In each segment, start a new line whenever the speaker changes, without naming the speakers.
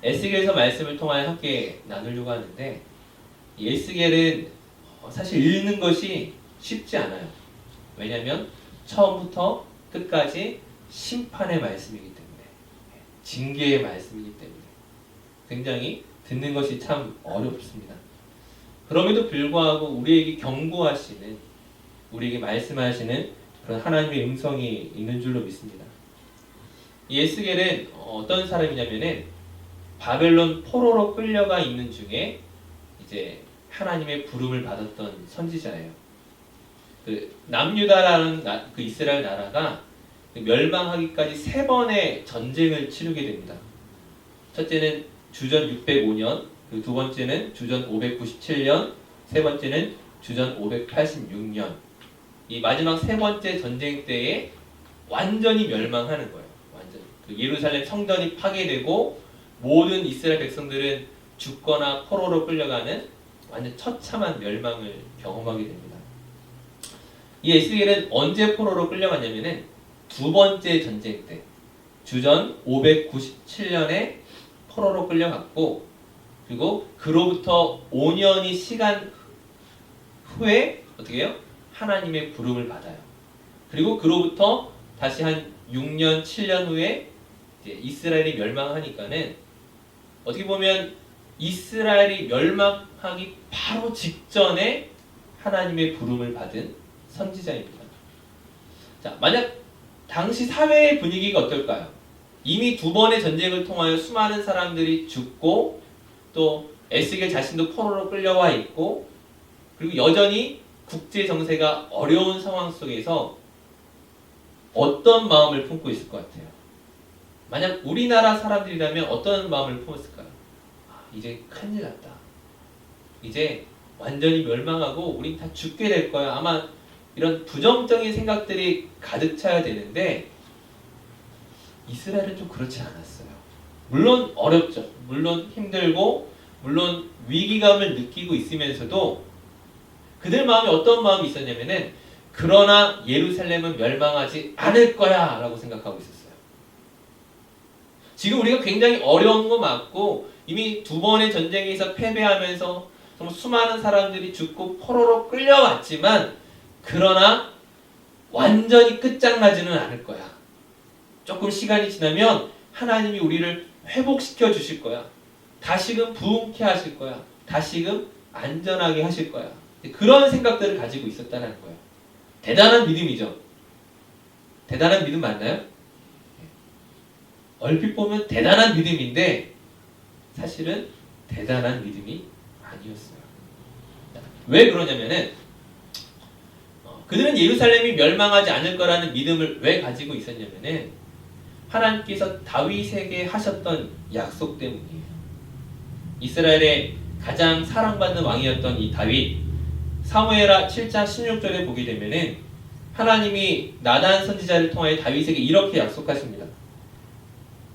에스겔서 말씀을 통하여 함께 나누려고 하는데, 이 에스겔은 사실 읽는 것이 쉽지 않아요. 왜냐하면 처음부터 끝까지 심판의 말씀이기 때문에, 징계의 말씀이기 때문에 굉장히 듣는 것이 참 어렵습니다. 그럼에도 불구하고 우리에게 경고하시는, 우리에게 말씀하시는 그런 하나님의 음성이 있는 줄로 믿습니다. 이 에스겔은 어떤 사람이냐면은 바벨론 포로로 끌려가 있는 중에 이제 하나님의 부름을 받았던 선지자예요. 그 남유다라는 그 이스라엘 나라가 멸망하기까지 3번의 전쟁을 치르게 됩니다. 첫째는 주전 605년, 그 두 번째는 주전 597년, 세 번째는 주전 586년. 이 마지막 3번째 전쟁 때에 완전히 멸망하는 거예요. 완전. 그 예루살렘 성전이 파괴되고 모든 이스라엘 백성들은 죽거나 포로로 끌려가는 완전 처참한 멸망을 경험하게 됩니다. 이 에스겔은 언제 포로로 끌려갔냐면은 2번째 전쟁 때 주전 597년에 포로로 끌려갔고, 그리고 그로부터 5년이 시간 후에 어떻게 해요? 하나님의 부름을 받아요. 그리고 그로부터 다시 한 6년, 7년 후에 이제 이스라엘이 멸망하니까는 어떻게 보면 이스라엘이 멸망하기 바로 직전에 하나님의 부름을 받은 선지자입니다. 자, 만약 당시 사회의 분위기가 어떨까요? 이미 2번의 전쟁을 통하여 수많은 사람들이 죽고, 또 에스겔 자신도 포로로 끌려와 있고, 그리고 여전히 국제 정세가 어려운 상황 속에서 어떤 마음을 품고 있을 것 같아요? 만약 우리나라 사람들이라면 어떤 마음을 품었을까요? 이제 큰일 났다. 이제 완전히 멸망하고 우린 다 죽게 될 거야. 아마 이런 부정적인 생각들이 가득 차야 되는데, 이스라엘은 좀 그렇지 않았어요. 물론 어렵죠. 물론 힘들고, 물론 위기감을 느끼고 있으면서도 그들 마음에 어떤 마음이 있었냐면은, 그러나 예루살렘은 멸망하지 않을 거야 라고 생각하고 있었어요. 지금 우리가 굉장히 어려운 거 맞고, 이미 2번의 전쟁에서 패배하면서 정말 수많은 사람들이 죽고 포로로 끌려왔지만, 그러나 완전히 끝장나지는 않을 거야. 조금 시간이 지나면 하나님이 우리를 회복시켜 주실 거야. 다시금 부흥케 하실 거야. 다시금 안전하게 하실 거야. 그런 생각들을 가지고 있었다는 거예요. 대단한 믿음이죠. 대단한 믿음 맞나요? 얼핏 보면 대단한 믿음인데 사실은 대단한 믿음이 아니었어요. 왜 그러냐면은 그들은 예루살렘이 멸망하지 않을 거라는 믿음을 왜 가지고 있었냐면은 하나님께서 다윗에게 하셨던 약속 때문이에요. 이스라엘의 가장 사랑받는 왕이었던 이 다윗, 사무엘하 7장 16절에 보게 되면은 하나님이 나단 선지자를 통하여 다윗에게 이렇게 약속하십니다.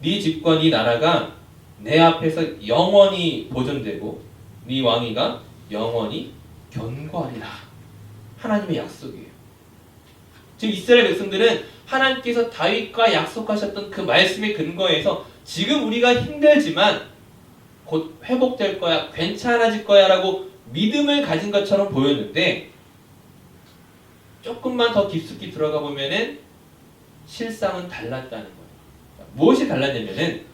네 집과 네 나라가 내 앞에서 영원히 보존되고 네 왕위가 영원히 견고하리라. 하나님의 약속이에요. 지금 이스라엘 백성들은 하나님께서 다윗과 약속하셨던 그 말씀의 근거에서 지금 우리가 힘들지만 곧 회복될 거야, 괜찮아질 거야 라고 믿음을 가진 것처럼 보였는데, 조금만 더 깊숙이 들어가 보면은 실상은 달랐다는 거예요. 무엇이 달랐냐면은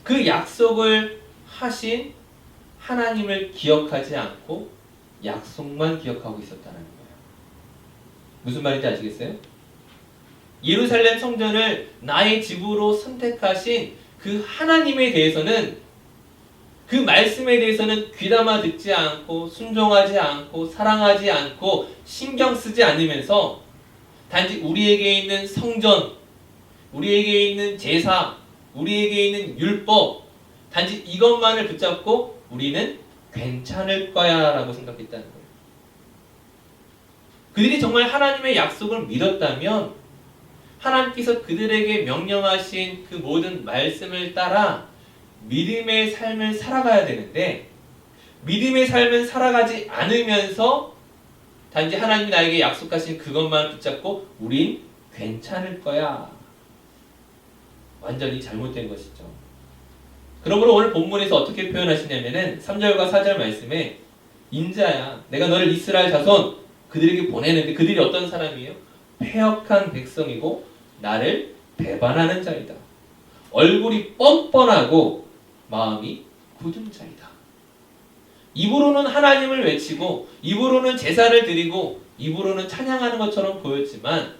그 약속을 하신 하나님을 기억하지 않고 약속만 기억하고 있었다는 거예요. 무슨 말인지 아시겠어요? 예루살렘 성전을 나의 집으로 선택하신 그 하나님에 대해서는, 그 말씀에 대해서는 귀담아 듣지 않고 순종하지 않고 사랑하지 않고 신경 쓰지 않으면서 단지 우리에게 있는 성전, 우리에게 있는 제사, 우리에게 있는 율법, 단지 이것만을 붙잡고 우리는 괜찮을 거야 라고 생각했다는 거예요. 그들이 정말 하나님의 약속을 믿었다면 하나님께서 그들에게 명령하신 그 모든 말씀을 따라 믿음의 삶을 살아가야 되는데, 믿음의 삶을 살아가지 않으면서 단지 하나님이 나에게 약속하신 그것만 붙잡고 우린 괜찮을 거야. 완전히 잘못된 것이죠. 그러므로 오늘 본문에서 어떻게 표현하시냐면은 3절과 4절 말씀에 인자야 내가 너를 이스라엘 자손 그들에게 보내는데 그들이 어떤 사람이에요? 패역한 백성이고 나를 배반하는 자이다. 얼굴이 뻔뻔하고 마음이 굳은 자이다. 입으로는 하나님을 외치고 입으로는 제사를 드리고 입으로는 찬양하는 것처럼 보였지만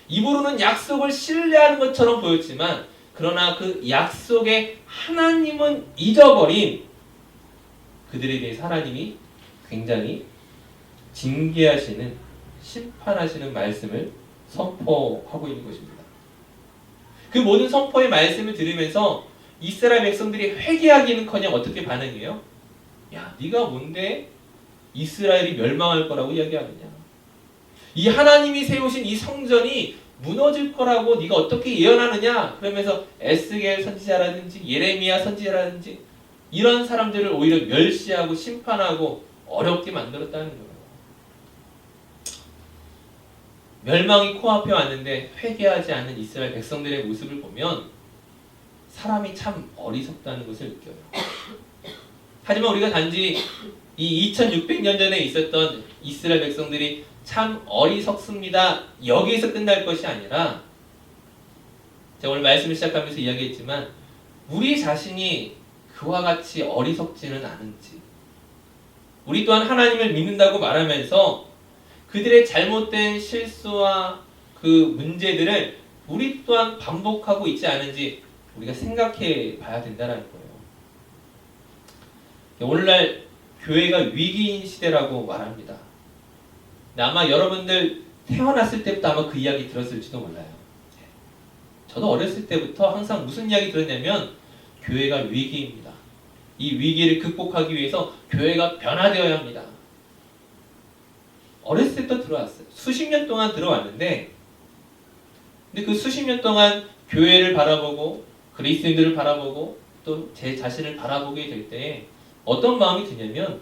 입으로는 약속을 신뢰하는 것처럼 보였지만 그러나 그 약속의 하나님은 잊어버린 그들에 대해서 하나님이 굉장히 징계하시는 심판하시는 말씀을 선포하고 있는 것입니다. 그 모든 선포의 말씀을 들으면서 이스라엘 백성들이 회개하기는커녕 어떻게 반응해요? 야, 네가 뭔데 이스라엘이 멸망할 거라고 이야기하느냐? 이 하나님이 세우신 이 성전이 무너질 거라고 네가 어떻게 예언하느냐? 그러면서 에스겔 선지자라든지 예레미야 선지자라든지 이런 사람들을 오히려 멸시하고 심판하고 어렵게 만들었다는 거예요. 멸망이 코앞에 왔는데 회개하지 않는 이스라엘 백성들의 모습을 보면 사람이 참 어리석다는 것을 느껴요. 하지만 우리가 단지 이 2600년 전에 있었던 이스라엘 백성들이 참 어리석습니다. 여기에서 끝날 것이 아니라 제가 오늘 말씀을 시작하면서 이야기했지만 우리 자신이 그와 같이 어리석지는 않은지 우리 또한 하나님을 믿는다고 말하면서 그들의 잘못된 실수와 그 문제들을 우리 또한 반복하고 있지 않은지 우리가 생각해 봐야 된다는 거예요. 오늘날 교회가 위기인 시대라고 말합니다. 아마 여러분들 태어났을 때부터 아마 그 이야기 들었을지도 몰라요. 저도 어렸을 때부터 항상 무슨 이야기 들었냐면 교회가 위기입니다. 이 위기를 극복하기 위해서 교회가 변화되어야 합니다. 어렸을 때부터 들어왔어요. 수십 년 동안 들어왔는데 근데 그 수십 년 동안 교회를 바라보고 그리스도인들을 바라보고 또 제 자신을 바라보게 될 때 어떤 마음이 드냐면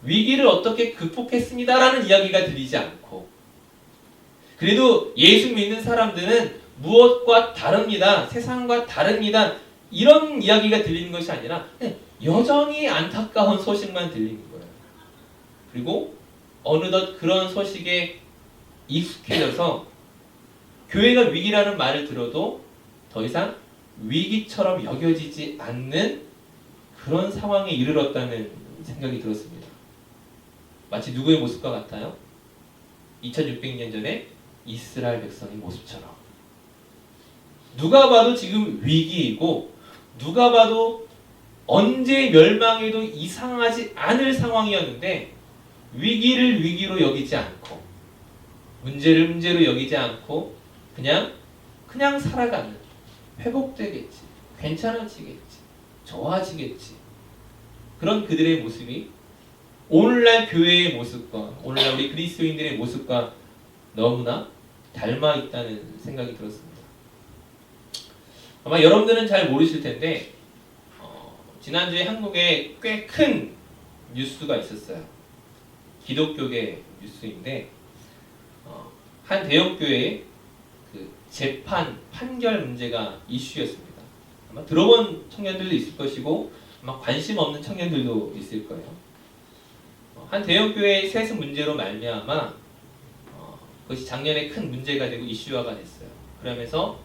위기를 어떻게 극복했습니다라는 이야기가 들리지 않고 그래도 예수 믿는 사람들은 무엇과 다릅니다. 세상과 다릅니다. 이런 이야기가 들리는 것이 아니라 여전히 안타까운 소식만 들리는 거예요. 그리고 어느덧 그런 소식에 익숙해져서 교회가 위기라는 말을 들어도 더 이상 위기처럼 여겨지지 않는 그런 상황에 이르렀다는 생각이 들었습니다. 마치 누구의 모습과 같아요? 2600년 전에 이스라엘 백성의 모습처럼. 누가 봐도 지금 위기이고 누가 봐도 언제 멸망해도 이상하지 않을 상황이었는데 위기를 위기로 여기지 않고 문제를 문제로 여기지 않고 그냥 살아가는 회복되겠지, 괜찮아지겠지, 좋아지겠지 그런 그들의 모습이 오늘날 교회의 모습과 오늘날 우리 그리스도인들의 모습과 너무나 닮아 있다는 생각이 들었습니다. 아마 여러분들은 잘 모르실 텐데 지난주에 한국에 꽤 큰 뉴스가 있었어요. 기독교계 뉴스인데 한 대형교회의 그 재판 판결 문제가 이슈였습니다. 아마 들어본 청년들도 있을 것이고 아마 관심 없는 청년들도 있을 거예요. 한 대형교회의 세습 문제로 말미암아 그것이 작년에 큰 문제가 되고 이슈화가 됐어요. 그러면서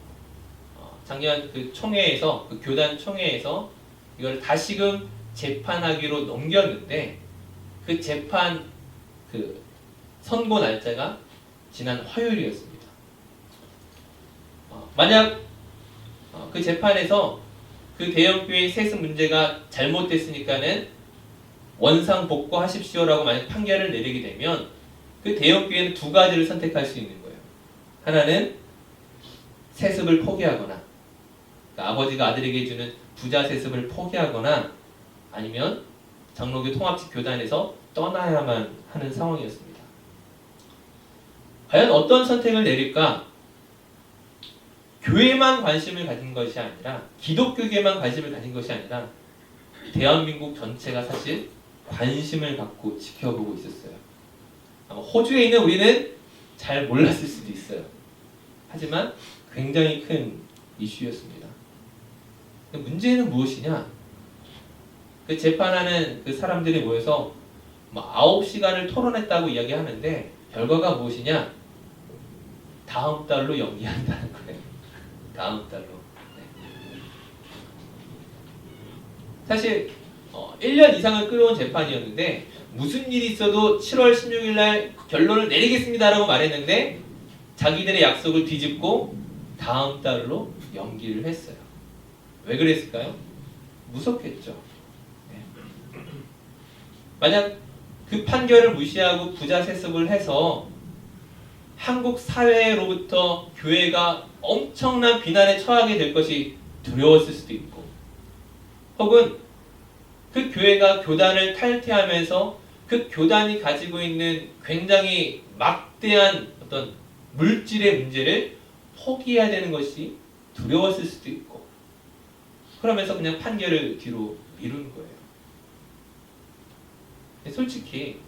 작년 그 총회에서 그 교단 총회에서 이걸 다시금 재판하기로 넘겼는데 그 재판 그 선고 날짜가 지난 화요일이었습니다. 만약 그 재판에서 그 대형교회의 세습 문제가 잘못됐으니까는 원상복구하십시오라고 만약 판결을 내리게 되면 그 대형교회는 두 가지를 선택할 수 있는 거예요. 하나는 세습을 포기하거나 그러니까 아버지가 아들에게 주는 부자 세습을 포기하거나 아니면 장로교 통합직 교단에서 떠나야만 하는 상황이었습니다. 과연 어떤 선택을 내릴까? 교회만 관심을 가진 것이 아니라 기독교계만 관심을 가진 것이 아니라 대한민국 전체가 사실 관심을 갖고 지켜보고 있었어요. 아마 호주에 있는 우리는 잘 몰랐을 수도 있어요. 하지만 굉장히 큰 이슈였습니다. 문제는 무엇이냐? 그 재판하는 그 사람들이 모여서 9시간을 토론했다고 이야기하는데 결과가 무엇이냐? 다음 달로 연기한다는 거예요. 다음 달로. 네. 사실 1년 이상을 끌어온 재판이었는데 무슨 일이 있어도 7월 16일 날 결론을 내리겠습니다라고 말했는데 자기들의 약속을 뒤집고 다음 달로 연기를 했어요. 왜 그랬을까요? 무섭겠죠. 네. 만약 그 판결을 무시하고 부자 세습을 해서 한국 사회로부터 교회가 엄청난 비난에 처하게 될 것이 두려웠을 수도 있고, 혹은 그 교회가 교단을 탈퇴하면서 그 교단이 가지고 있는 굉장히 막대한 어떤 물질의 문제를 포기해야 되는 것이 두려웠을 수도 있고, 그러면서 그냥 판결을 뒤로 미루는 거예요. 솔직히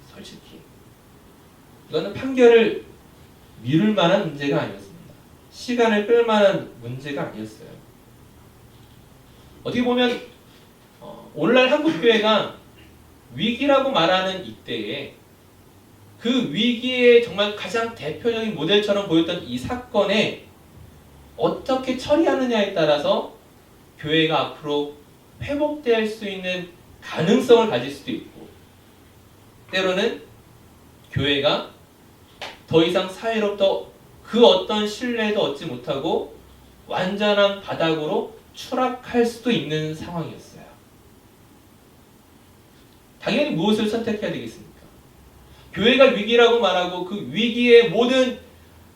이거는 판결을 미룰 만한 문제가 아니었습니다. 시간을 끌 만한 문제가 아니었어요. 어떻게 보면 오늘날 한국교회가 위기라고 말하는 이때에 그 위기의 정말 가장 대표적인 모델처럼 보였던 이 사건에 어떻게 처리하느냐에 따라서 교회가 앞으로 회복될 수 있는 가능성을 가질 수도 있고, 때로는 교회가 더 이상 사회로부터 그 어떤 신뢰도 얻지 못하고 완전한 바닥으로 추락할 수도 있는 상황이었어요. 당연히 무엇을 선택해야 되겠습니까? 교회가 위기라고 말하고 그 위기의 모든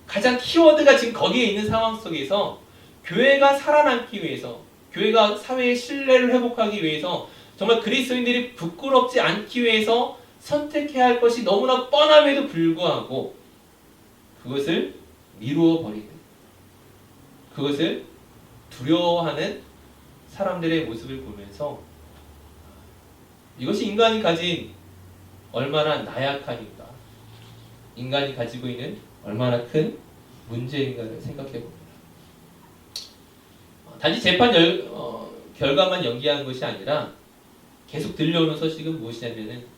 가장 키워드가 지금 거기에 있는 상황 속에서 교회가 살아남기 위해서, 교회가 사회의 신뢰를 회복하기 위해서, 정말 그리스도인들이 부끄럽지 않기 위해서 선택해야 할 것이 너무나 뻔함에도 불구하고 그것을 미루어 버리는, 그것을 두려워하는 사람들의 모습을 보면서 이것이 인간이 가진 얼마나 나약함인가, 인간이 가지고 있는 얼마나 큰 문제인가를 생각해 봅니다. 단지 재판 결과만 연기한 것이 아니라 계속 들려오는 소식은 무엇이냐면은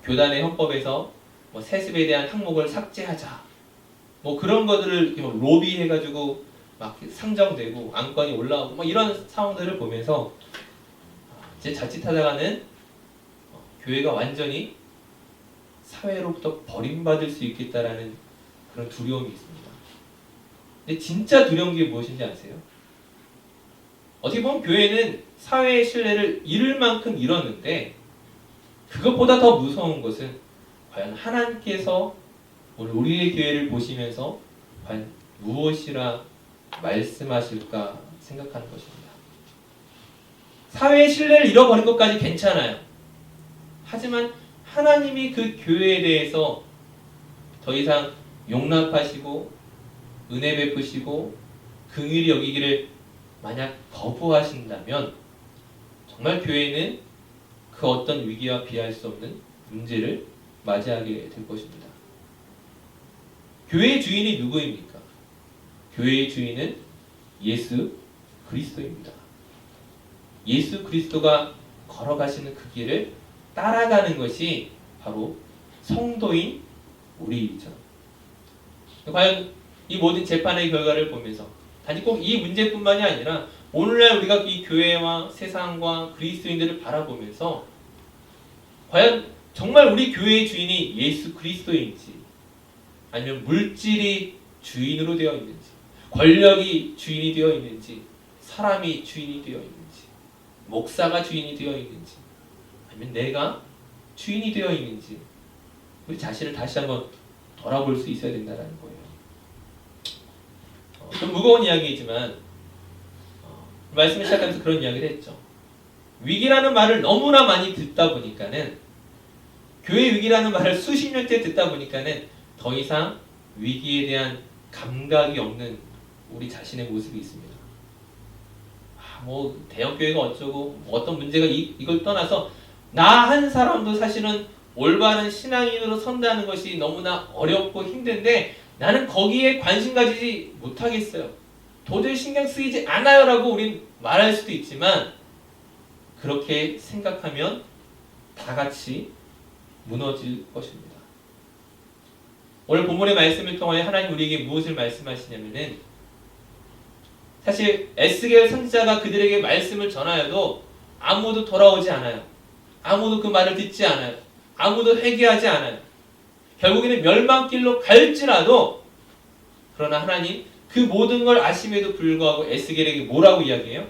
교단의 헌법에서 세습에 대한 항목을 삭제하자, 그런 것들을 로비해가지고 막 상정되고 안건이 올라오고 이런 상황들을 보면서 이제 자칫하다가는 교회가 완전히 사회로부터 버림받을 수 있겠다라는 그런 두려움이 있습니다. 근데 진짜 두려운 게 무엇인지 아세요? 어떻게 보면 교회는 사회의 신뢰를 잃을 만큼 잃었는데, 그것보다 더 무서운 것은 과연 하나님께서 오늘 우리의 교회를 보시면서 과연 무엇이라 말씀하실까 생각하는 것입니다. 사회의 신뢰를 잃어버린 것까지 괜찮아요. 하지만 하나님이 그 교회에 대해서 더 이상 용납하시고 은혜 베푸시고 긍휼히 여기기를 만약 거부하신다면 정말 교회는 그 어떤 위기와 비할 수 없는 문제를 맞이하게 될 것입니다. 교회의 주인이 누구입니까? 교회의 주인은 예수 그리스도입니다. 예수 그리스도가 걸어가시는 그 길을 따라가는 것이 바로 성도인 우리이죠. 과연 이 모든 재판의 결과를 보면서 단지 꼭 이 문제뿐만이 아니라 오늘날 우리가 이 교회와 세상과 그리스도인들을 바라보면서 과연 정말 우리 교회의 주인이 예수 그리스도인지, 아니면 물질이 주인으로 되어 있는지, 권력이 주인이 되어 있는지, 사람이 주인이 되어 있는지, 목사가 주인이 되어 있는지, 아니면 내가 주인이 되어 있는지, 우리 자신을 다시 한번 돌아볼 수 있어야 된다는 거예요. 좀 무거운 이야기이지만 말씀을 시작하면서 그런 이야기를 했죠. 위기라는 말을 너무나 많이 듣다 보니까는, 교회 위기라는 말을 수십 년째 듣다 보니까는 더 이상 위기에 대한 감각이 없는 우리 자신의 모습이 있습니다. 대형교회가 어쩌고 어떤 문제가 이걸 떠나서 나 한 사람도 사실은 올바른 신앙인으로 선다는 것이 너무나 어렵고 힘든데 나는 거기에 관심 가지지 못하겠어요. 도저히 신경 쓰이지 않아요 라고 우린 말할 수도 있지만 그렇게 생각하면 다 같이 무너질 것입니다. 오늘 본문의 말씀을 통하여 하나님 우리에게 무엇을 말씀하시냐면은 사실 에스겔 선지자가 그들에게 말씀을 전하여도 아무도 돌아오지 않아요. 아무도 그 말을 듣지 않아요. 아무도 회개하지 않아요. 결국에는 멸망길로 갈지라도 그러나 하나님 그 모든 걸 아심에도 불구하고 에스겔에게 뭐라고 이야기해요?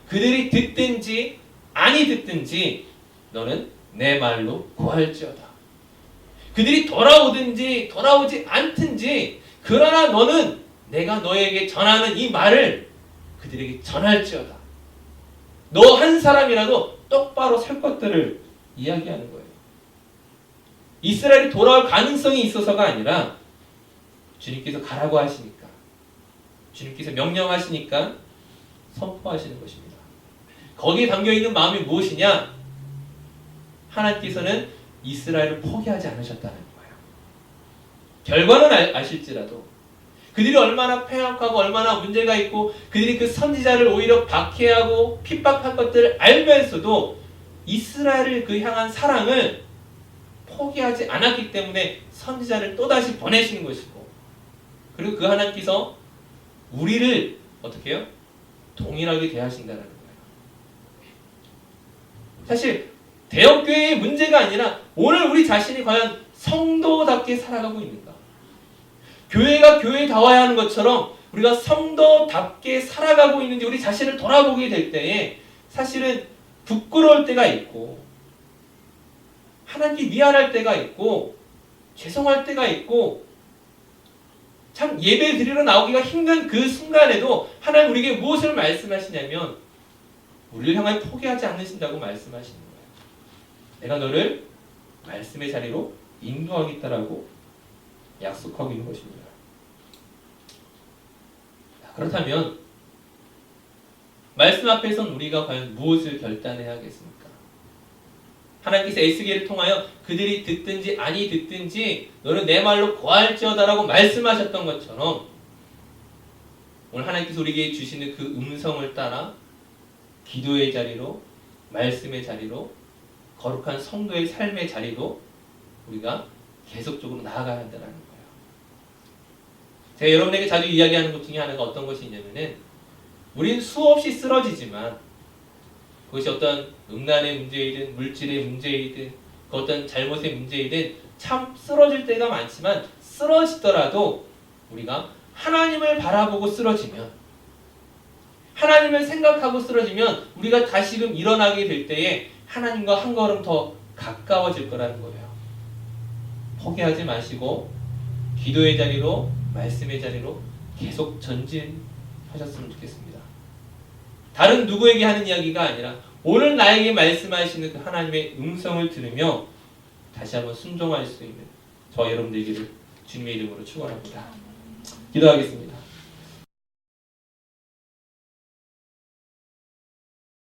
그들이 듣든지 아니 듣든지 너는 내 말로 고할지어다. 그들이 돌아오든지 돌아오지 않든지 그러나 너는 내가 너에게 전하는 이 말을 그들에게 전할지어다. 너 한 사람이라도 똑바로 설 것들을 이야기하는 거예요. 이스라엘이 돌아올 가능성이 있어서가 아니라 주님께서 가라고 하시니까 주님께서 명령하시니까 선포하시는 것입니다. 거기에 담겨있는 마음이 무엇이냐? 하나님께서는 이스라엘을 포기하지 않으셨다는 거예요. 결과는 아실지라도 그들이 얼마나 폐역하고 얼마나 문제가 있고 그들이 그 선지자를 오히려 박해하고 핍박한 것들을 알면서도 이스라엘을 그 향한 사랑을 포기하지 않았기 때문에 선지자를 또다시 보내시는 것이고 그리고 그 하나님께서 우리를 어떻게 해요? 동일하게 대하신다는 거예요. 사실 대형교회의 문제가 아니라 오늘 우리 자신이 과연 성도답게 살아가고 있는가? 교회가 교회다워야 하는 것처럼 우리가 성도답게 살아가고 있는지 우리 자신을 돌아보게 될 때에 사실은 부끄러울 때가 있고 하나님께 미안할 때가 있고 죄송할 때가 있고 참 예배 드리러 나오기가 힘든 그 순간에도 하나님 우리에게 무엇을 말씀하시냐면 우리를 향하여 포기하지 않으신다고 말씀하시는 거예요. 내가 너를 말씀의 자리로 인도하겠다라고 약속하고 있는 것입니다. 그렇다면 말씀 앞에선 우리가 과연 무엇을 결단해야겠습니까? 하나님께서 에스겔을 통하여 그들이 듣든지 아니 듣든지 너는 내 말로 고할지어다라고 말씀하셨던 것처럼 오늘 하나님께서 우리에게 주시는 그 음성을 따라 기도의 자리로 말씀의 자리로 거룩한 성도의 삶의 자리로 우리가 계속적으로 나아가야 한다는 거예요. 제가 여러분에게 자주 이야기하는 것 중에 하나가 어떤 것이 있냐면은 우린 수없이 쓰러지지만 그것이 어떤 음란의 문제이든 물질의 문제이든 그 어떤 잘못의 문제이든 참 쓰러질 때가 많지만 쓰러지더라도 우리가 하나님을 바라보고 쓰러지면 하나님을 생각하고 쓰러지면 우리가 다시금 일어나게 될 때에 하나님과 한 걸음 더 가까워질 거라는 거예요. 포기하지 마시고 기도의 자리로 말씀의 자리로 계속 전진하셨으면 좋겠습니다. 다른 누구에게 하는 이야기가 아니라 오늘 나에게 말씀하시는 그 하나님의 음성을 들으며 다시 한번 순종할 수 있는 저와 여러분들에게 주님의 이름으로 축원합니다. 기도하겠습니다.